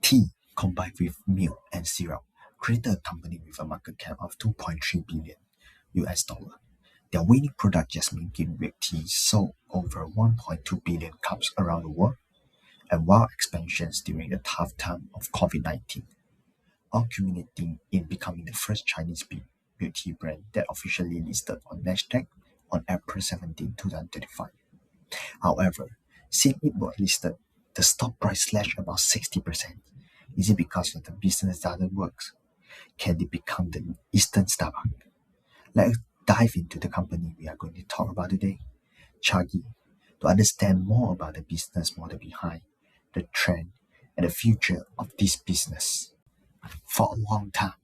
Tea combined with milk and syrup created a company with a market cap of 2.3 billion US dollar. Their winning product Jasmine Green Milk Tea sold over 1.2 billion cups around the world, and wild expansions during the tough time of COVID-19, all culminating in becoming the first Chinese milk tea brand that officially listed on NASDAQ on April 17, 2025. However, since it was listed, the stock price slashed about 60%. Is it because of the business doesn't work? Can it become the Eastern Starbucks? Let's dive into the company we are going to talk about today, Chagee, to understand more about the business model behind, the trend, and the future of this business. For a long time,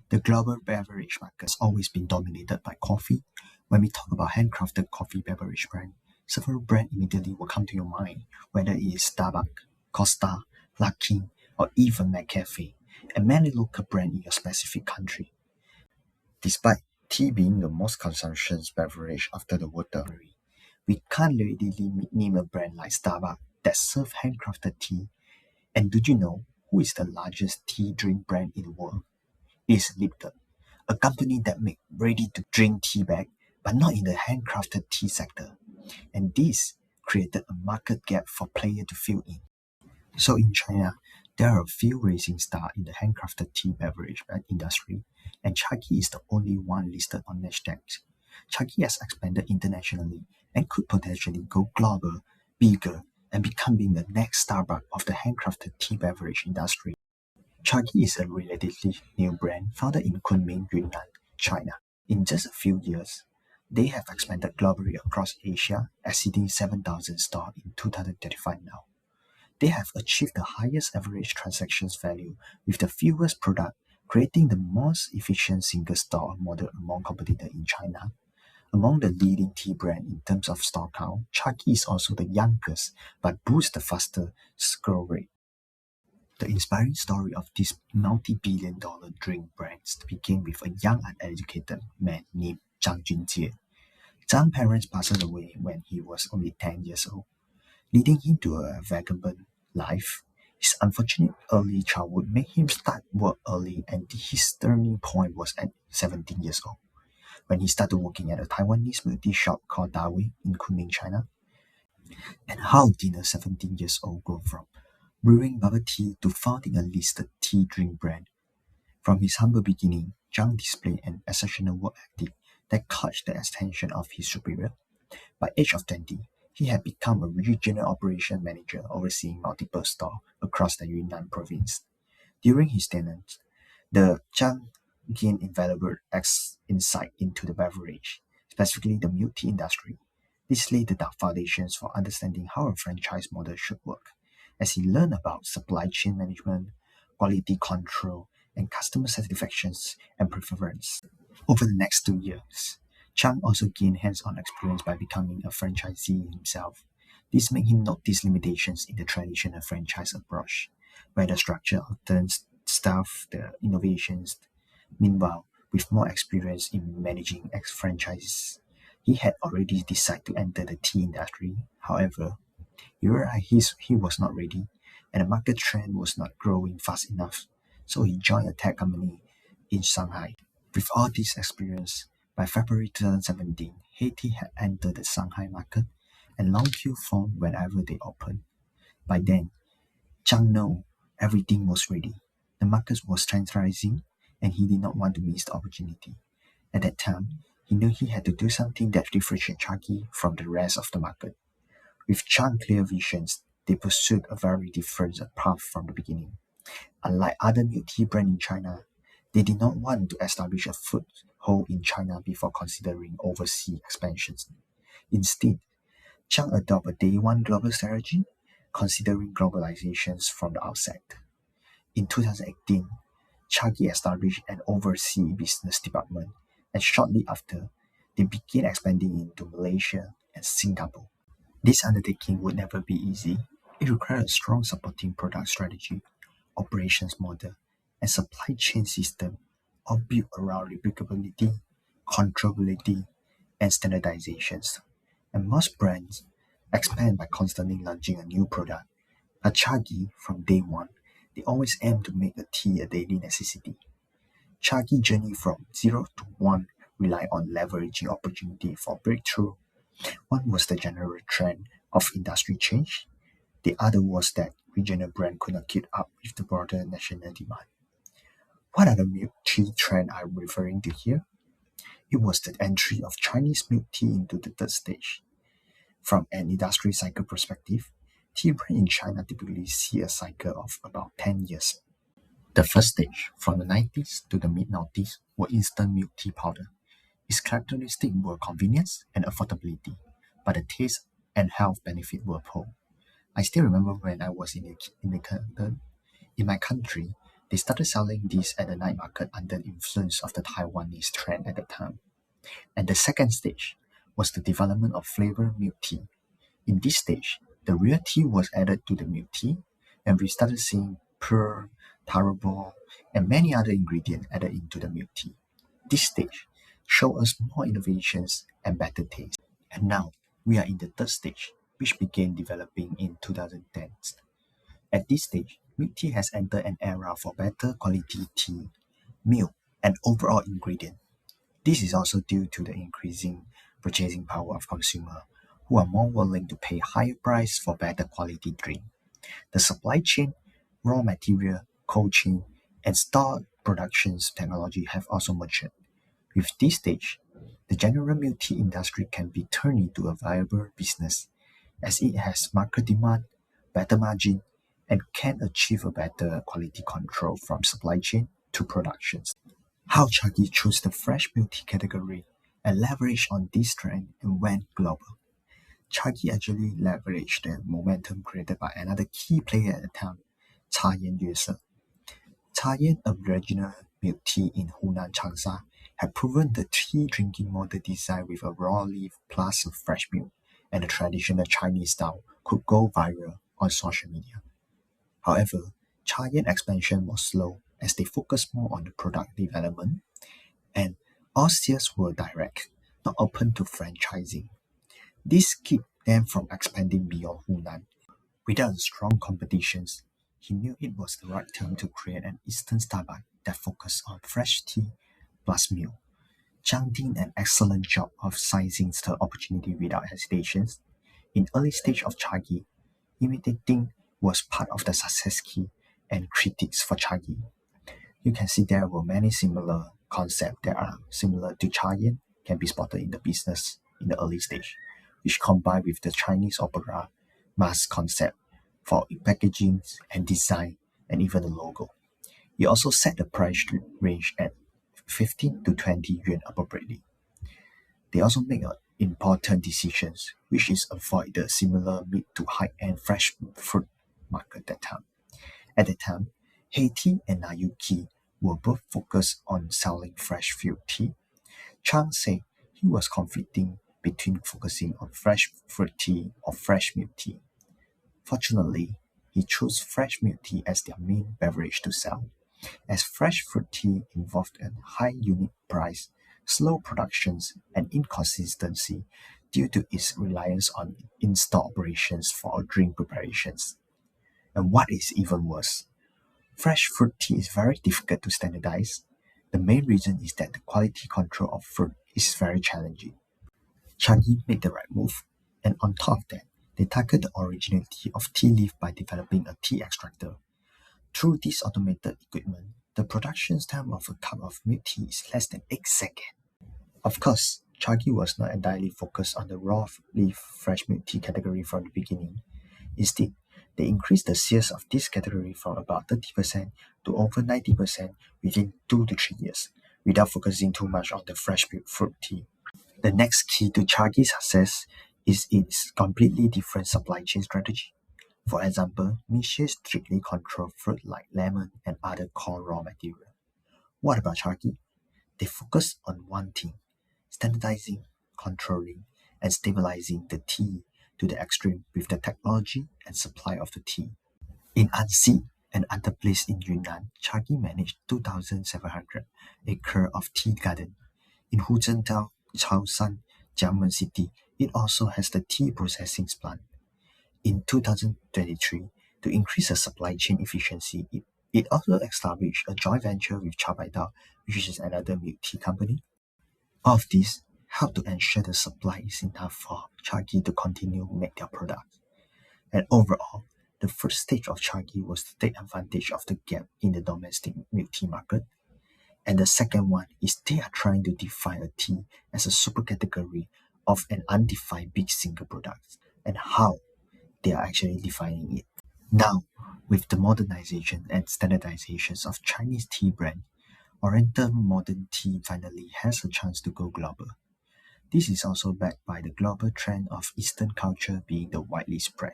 the global beverage market has always been dominated by coffee. When we talk about handcrafted coffee beverage brand, several brands immediately will come to your mind, whether it is Starbucks, Costa, Luckin, or even McCafe, and many local brands in your specific country. Despite tea being the most consumption beverage after the water, we can't readily name a brand like Starbucks that serves handcrafted tea. And do you know who is the largest tea drink brand in the world? It is Lipton, a company that makes ready-to-drink tea bag, but not in the handcrafted tea sector. And this created a market gap for players to fill in. So in China, there are a few rising stars in the handcrafted tea beverage industry, and Chagee is the only one listed on NASDAQ. Chagee has expanded internationally and could potentially go global, bigger, and becoming the next Starbucks of the handcrafted tea beverage industry. Chagee is a relatively new brand founded in Kunming, Yunnan, China. In just a few years, they have expanded globally across Asia, exceeding 7,000 stores in 2035 now. They have achieved the highest average transactions value with the fewest products, creating the most efficient single-store model among competitors in China. Among the leading tea brands in terms of store count, Chagee is also the youngest but boasts the fastest growth rate. The inspiring story of this multi-billion-dollar drink brand began with a young uneducated man named Zhang Junjie. Zhang's parents passed away when he was only 10 years old, leading him to a vagabond life. His unfortunate early childhood made him start work early, and his turning point was at 17 years old, when he started working at a Taiwanese milk tea shop called Dawei in Kunming, China. And how did a 17 years old go from brewing bubble tea to founding a listed tea drink brand? From his humble beginning, Zhang displayed an exceptional work ethic that caught the attention of his superior. By age of 20, he had become a regional operation manager overseeing multiple stores across the Yunnan province. During his tenure, the Zhang gained invaluable insight into the beverage, specifically the milk tea industry. This laid the foundations for understanding how a franchise model should work, as he learned about supply chain management, quality control, and customer satisfactions and preference. Over the next 2 years, Chang also gained hands-on experience by becoming a franchisee himself. This made him notice limitations in the traditional franchise approach, where the structure often stuff the innovations. Meanwhile, with more experience in managing franchises, he had already decided to enter the tea industry. However, he realized he was not ready, and the market trend was not growing fast enough, so he joined a tech company in Shanghai. With all this experience, by February 2017, Haiti had entered the Shanghai market, and long queues formed whenever they opened. By then, Zhang knew everything was ready. The market was centralizing, and he did not want to miss the opportunity. At that time, he knew he had to do something that differentiated Chagee from the rest of the market. With Zhang's clear visions, they pursued a very different path from the beginning. Unlike other milk tea brands in China, they did not want to establish a foothold in China before considering overseas expansions. Instead, Zhang adopted a day-one global strategy, considering globalizations from the outset. In 2018, Chagee established an overseas business department, and shortly after, they began expanding into Malaysia and Singapore. This undertaking would never be easy. It required a strong supporting product strategy, operations model, and supply chain system, all built around replicability, controllability, and standardizations. And most brands expand by constantly launching a new product. At Chagee, from day one, They always aim to make a tea a daily necessity. Chagee's journey from 0 to 1 relied on leveraging opportunity for breakthrough. One was the general trend of industry change. The other was that regional brand could not keep up with the broader national demand. What are the milk tea trend I'm referring to here? It was the entry of Chinese milk tea into the third stage. From an industry cycle perspective, tea brand in China typically see a cycle of about 10 years. The first stage, from the 90s to the mid-noughties, were instant milk tea powder. Its characteristics were convenience and affordability, but the taste and health benefit were poor. I still remember when I was in my country, they started selling these at the night market under the influence of the Taiwanese trend at the time. And the second stage was the development of flavored milk tea. In this stage, the real tea was added to the milk tea, and we started seeing pearl, taro, and many other ingredients added into the milk tea. This stage showed us more innovations and better taste. And now we are in the third stage, which began developing in 2010s. At this stage, milk tea has entered an era for better quality tea, milk, and overall ingredient. This is also due to the increasing purchasing power of consumers who are more willing to pay higher price for better quality drink. The supply chain, raw material, cold chain, and store productions technology have also matured. With this stage, the general milk tea industry can be turned into a viable business as it has market demand, better margin, and can achieve a better quality control from supply chain to productions. How Chagee chose the fresh milk tea category and leveraged on this trend and went global. Chagee actually leveraged the momentum created by another key player at the time, Chagee Began. Chagee, a regional milk tea in Hunan, Changsha, had proven the tea drinking model design with a raw leaf plus a fresh milk and the traditional Chinese style could go viral on social media. However, Chagee's expansion was slow as they focused more on the product development and all sales were direct, not open to franchising. This kept them from expanding beyond Hunan. Without strong competitions, he knew it was the right time to create an Eastern Starbucks that focused on fresh tea plus milk. Zhang did an excellent job of seizing the opportunity without hesitations. In early stage of Chagee, imitating was part of the success key and critics for Chagee. You can see there were many similar concepts that are similar to Chagee can be spotted in the business in the early stage, which combined with the Chinese opera mass concept for packaging and design and even the logo. He also set the price range at 15 to 20 yuan appropriately. They also make important decisions, which is avoid the similar mid to high-end fresh fruit market that time. At the time, Haiti and Nayuki were both focused on selling fresh fruit tea. Chang said he was conflicting between focusing on fresh fruit tea or fresh milk tea. Fortunately, he chose fresh milk tea as their main beverage to sell, as fresh fruit tea involved a high unit price, slow productions, and inconsistency due to its reliance on in-store operations for drink preparations. And what is even worse, fresh fruit tea is very difficult to standardize. The main reason is that the quality control of fruit is very challenging. Chagee made the right move, and on top of that, they target the originality of tea leaf by developing a tea extractor. Through this automated equipment, the production time of a cup of milk tea is less than 8 seconds. Of course, Chagee was not entirely focused on the raw leaf fresh milk tea category from the beginning. Instead, they increased the sales of this category from about 30% to over 90% within 2 to 3 years, without focusing too much on the fresh milk fruit tea. The next key to Chagee's success is its completely different supply chain strategy. For example, Miche strictly control fruit like lemon and other core raw material. What about Chagee? They focus on one thing, standardizing, controlling, and stabilizing the tea to the extreme with the technology and supply of the tea. In Anxi, an other place in Yunnan, Chagee managed 2,700 acres of tea garden. In Huzhentao, Chaoshan, Jiangmen City, it also has the tea processing plant. In 2023, to increase the supply chain efficiency, it It also established a joint venture with Chagee Began, which is another milk tea company. All of this helped to ensure the supply is enough for Chagee to continue to make their products. And overall, the first stage of Chagee was to take advantage of the gap in the domestic milk tea market. And the second one is they are trying to define a tea as a super category of an undefined big single product, and how they are actually defining it. Now, with the modernization and standardizations of Chinese tea brand, Oriental modern tea finally has a chance to go global. This is also backed by the global trend of Eastern culture being the widely spread.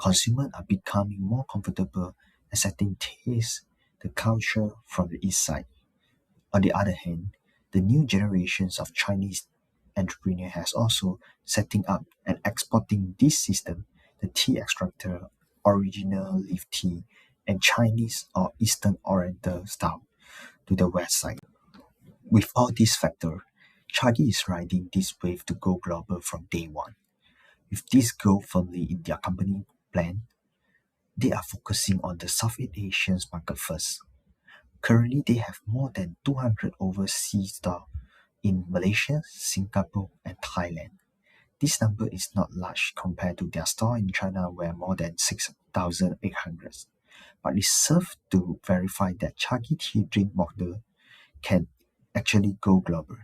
Consumers are becoming more comfortable accepting taste, the culture from the East side. On the other hand, the new generations of Chinese entrepreneurs has also setting up and exporting this system, the tea extractor, original leaf tea, and Chinese or Eastern Oriental style to the west side. With all these factors, Chagee is riding this wave to go global from day one. With this goal firmly in their company plan, they are focusing on the Southeast Asian market first. Currently, they have more than 200 overseas stores in Malaysia, Singapore, and Thailand. This number is not large compared to their store in China where more than 6,800, but it serves to verify that Chagee tea drink model can actually go global.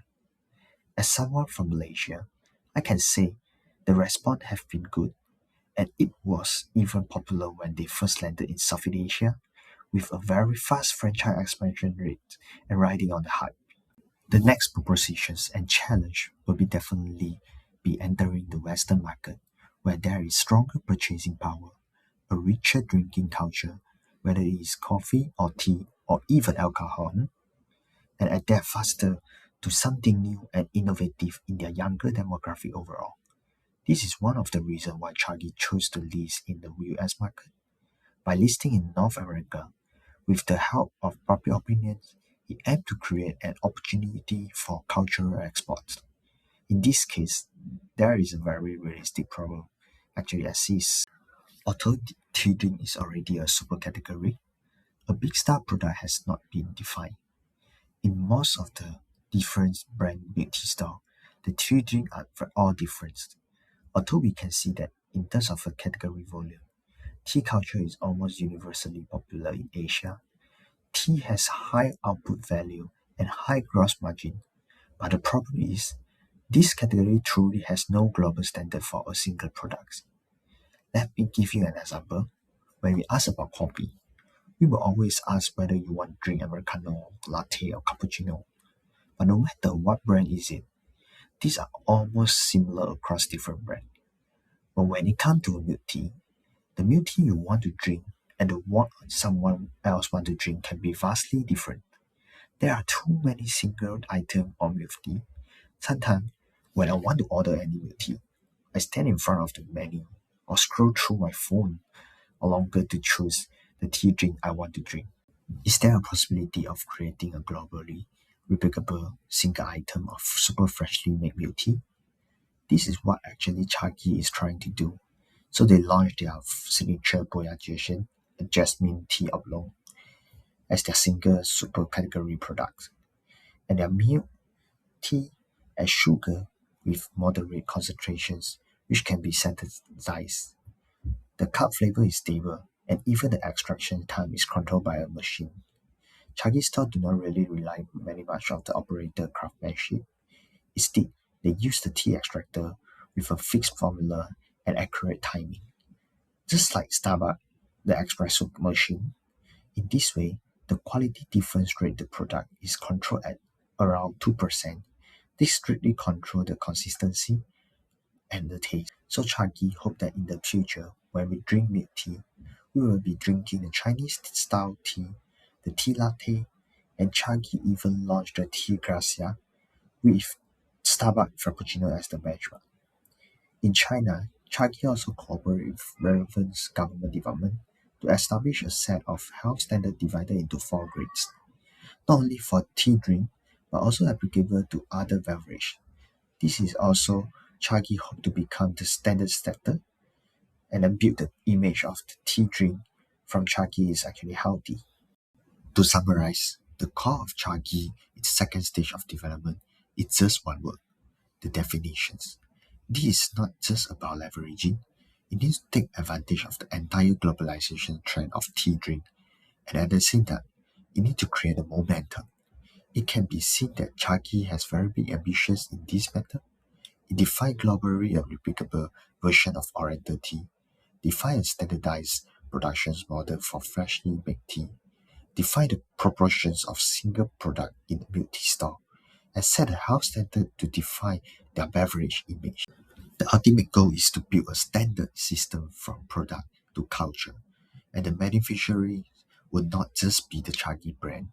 As someone from Malaysia, I can say the response has been good, and it was even popular when they first landed in Southeast Asia with a very fast franchise expansion rate and riding on the hype. The next propositions and challenge will be definitely be entering the Western market where there is stronger purchasing power, a richer drinking culture, whether it is coffee or tea or even alcohol, and adapt faster to something new and innovative in their younger demographic overall. This is one of the reasons why Chagee chose to list in the US market. By listing in North America, with the help of public opinions, it aimed to create an opportunity for cultural exports. In this case, there is a very realistic problem actually exists. Although tea drink is already a super category, a big star product has not been defined. In most of the different brand milk tea store, the tea drink are all different. Although we can see that in terms of a category volume, tea culture is almost universally popular in Asia. Tea has high output value and high gross margin, but the problem is this category truly has no global standard for a single product. Let me give you an example. When we ask about coffee, we will always ask whether you want to drink Americano, latte, or cappuccino. But no matter what brand is it, these are almost similar across different brands. But when it comes to milk tea, the milk tea you want to drink and the one someone else want to drink can be vastly different. There are too many single items on milk tea. Sometimes, when I want to order any milk tea, I stand in front of the menu or scroll through my phone longer to choose the tea drink I want to drink. Is there a possibility of creating a globally replicable single item of super freshly made milk tea? This is what actually Chagee is trying to do. So they launched their signature Boyajation, a jasmine tea oolong, as their single super category product. And their milk tea adds sugar with moderate concentrations, which can be synthesized. The cup flavor is stable, and even the extraction time is controlled by a machine. Chagee stores do not really rely very much on the operator craftsmanship. Instead, they use the tea extractor with a fixed formula and accurate timing. Just like Starbucks, the espresso machine. In this way, the quality difference rate the product is controlled at around 2%. This strictly control the consistency and the taste. So Chagee hope that in the future, when we drink milk tea, we will be drinking the Chinese style tea, the tea latte, and Chagee even launched the tea gracia with Starbucks Frappuccino as the benchmark. In China, Chagee also cooperated with relevant government department to establish a set of health standards divided into 4 grades, not only for tea drink, but also applicable to other beverage. This is also Chagee hope to become the standard setter and then build the image of the tea drink from Chagee is actually healthy. To summarize, the core of Chagee, its second stage of development, is just one word: the definitions. This is not just about leveraging, it needs to take advantage of the entire globalization trend of tea drink, and at the same time, it needs to create a momentum. It can be seen that Chagee has very big ambitions in this matter. It defined globally a replicable version of Oriental tea, defined a standardized production model for freshly made tea, defined the proportions of single product in a milk tea store, and set a house standard to define their beverage image. The ultimate goal is to build a standard system from product to culture, and the beneficiary will not just be the Chagee brand.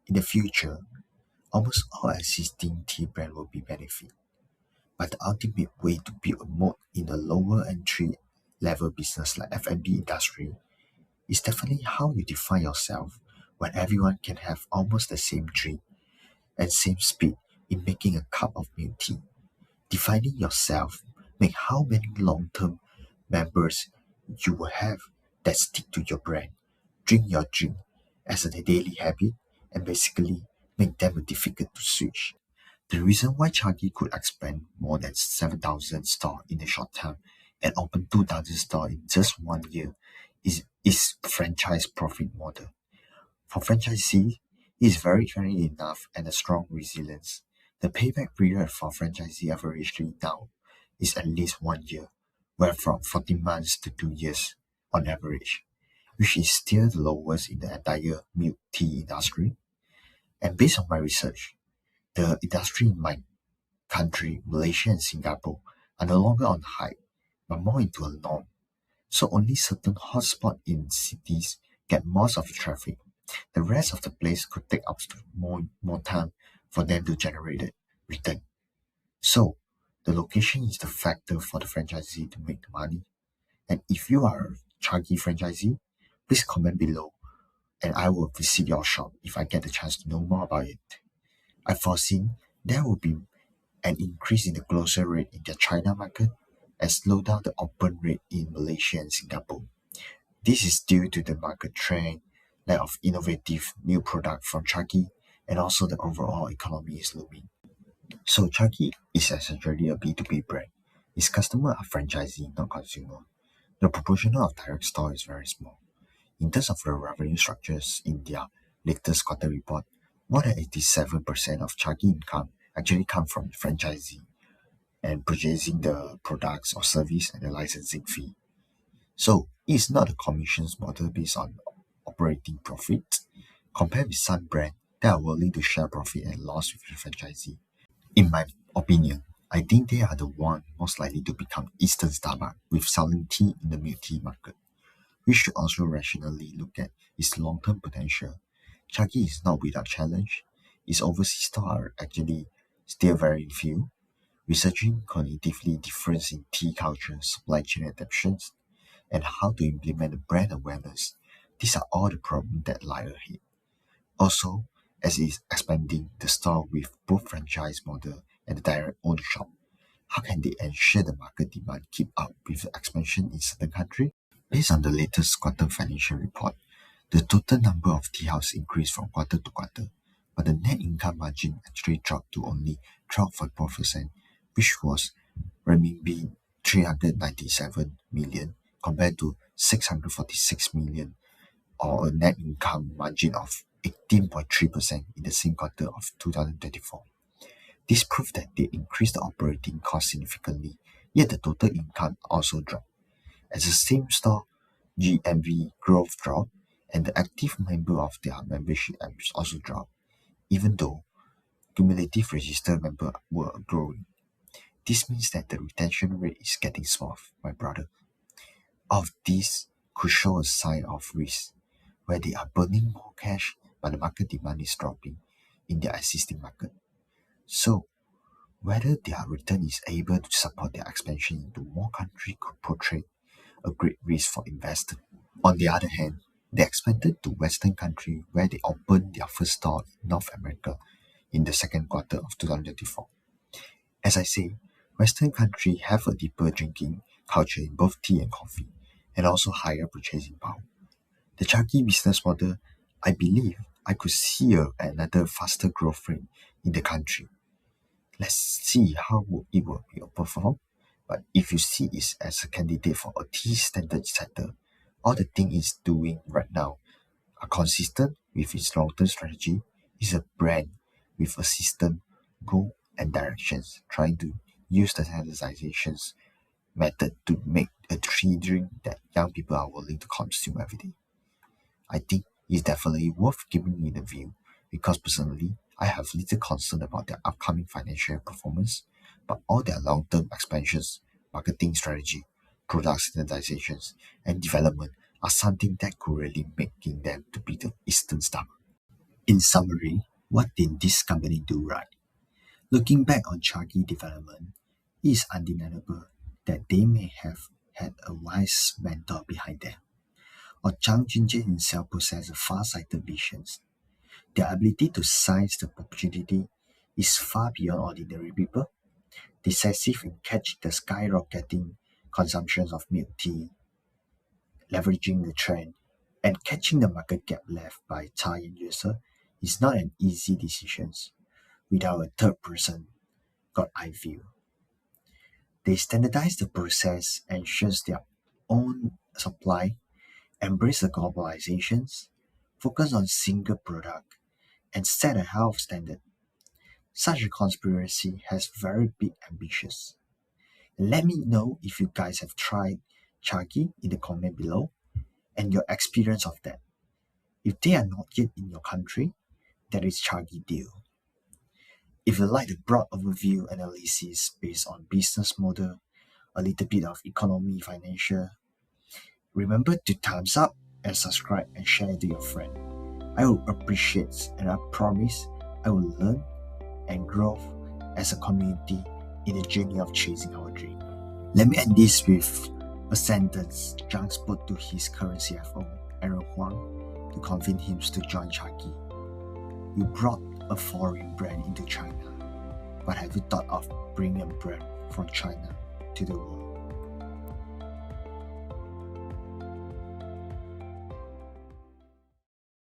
In the future, almost all existing tea brands will be benefit, but the ultimate way to build a moat in a lower entry level business like F&B industry is definitely how you define yourself when everyone can have almost the same drink and same speed in making a cup of milk tea. Defining yourself make how many long-term members you will have that stick to your brand, drink your drink as a daily habit, and basically make them difficult to switch. The reason why Chagee could expand more than 7,000 stores in a short time and open 2,000 stores in just 1 year is franchise profit model. For franchisee, it is very enough and a strong resilience. The payback period for franchisee averagely now is at least 1 year, where from 14 months to 2 years on average, which is still the lowest in the entire milk tea industry. And based on my research, the industry in my country, Malaysia and Singapore, are no longer on hype, but more into a norm. So only certain hotspots in cities get most of the traffic. The rest of the place could take up to more time for them to generate a return. So the location is the factor for the franchisee to make the money. And if you are a Chagee franchisee, please comment below and I will visit your shop if I get the chance to know more about it. I foresee there will be an increase in the closure rate in the China market and slow down the open rate in Malaysia and Singapore. This is due to the market trend, lack of innovative new product from Chagee, and also the overall economy is looming. So Chagee is essentially a B2B brand. Its customers are franchisee, not consumer. The proportion of direct store is very small. In terms of the revenue structures in their latest quarter report, more than 87% of Chagee income actually come from franchisee and purchasing the products or service and the licensing fee. So it is not a commissions model based on operating profit. Compared with some brands that are willing to share profit and loss with the franchisee. In my opinion, I think they are the one most likely to become instant Starbucks with selling tea in the milk tea market. We should also rationally look at its long-term potential. Chagee is not without challenge. Its overseas stores are actually still very few. Researching cognitively difference in tea culture, supply chain adaptations, and how to implement the brand awareness. These are all the problems that lie ahead. Also, as it is expanding the store with both franchise model and the direct own shop, how can they ensure the market demand keep up with the expansion in certain countries? Based on the latest quarter financial report, the total number of tea houses increased from quarter to quarter, but the net income margin actually dropped to only 12.4%, which was renminbi 397 million compared to 646 million, or a net income margin of 18.3% in the same quarter of 2024. This proved that they increased the operating cost significantly, yet the total income also dropped. As the same store GMV growth dropped, and the active member of their membership apps also dropped, even though cumulative registered members were growing. This means that the retention rate is getting small, my brother. All of this could show a sign of risk, where they are burning more cash but the market demand is dropping in their existing market. So, whether their return is able to support their expansion into more countries could portray a great risk for investors. On the other hand, they expanded to Western countries where they opened their first store in North America in the second quarter of 2024. As I say, Western countries have a deeper drinking culture in both tea and coffee, and also higher purchasing power. The Chagee business model I believe I could see another faster growth rate in the country. Let's see how it will perform. But if you see it as a candidate for a T standard sector, all the thing it's doing right now are consistent with its long-term strategy. Is a brand with a system, goal, and directions, trying to use the standardizations method to make a drink that young people are willing to consume every day. I think it's definitely worth giving it a view because personally, I have little concern about their upcoming financial performance, but all their long-term expansions, marketing strategy, product standardizations, and development are something that could really making them to be the Eastern Star. In summary, what did this company do right? Looking back on Chagee development, it is undeniable that they may have had a wise mentor behind them, or Chang Junjie himself possessed a far-sighted vision. Their ability to seize the opportunity is far beyond ordinary people, decisive in catching the skyrocketing consumption of milk tea, leveraging the trend, and catching the market gap left by Thai end user is not an easy decision without a third person, God eye view. They standardize the process, ensures their own supply, embrace the globalizations, focus on single product, and set a health standard. Such a conspiracy has very big ambitions. Let me know if you guys have tried Chagee in the comment below and your experience of that. If they are not yet in your country, that is Chagee deal. If you like the broad overview analysis based on business model, a little bit of economy, financial, remember to thumbs up and subscribe and share it to your friend. I will appreciate and I promise I will learn and grow as a community in the journey of chasing our dream. Let me end this with a sentence Zhang spoke to his current CFO, Aaron Huang, to convince him to join Chagee. You brought a foreign brand into China, but have you thought of bringing a brand from China to the world?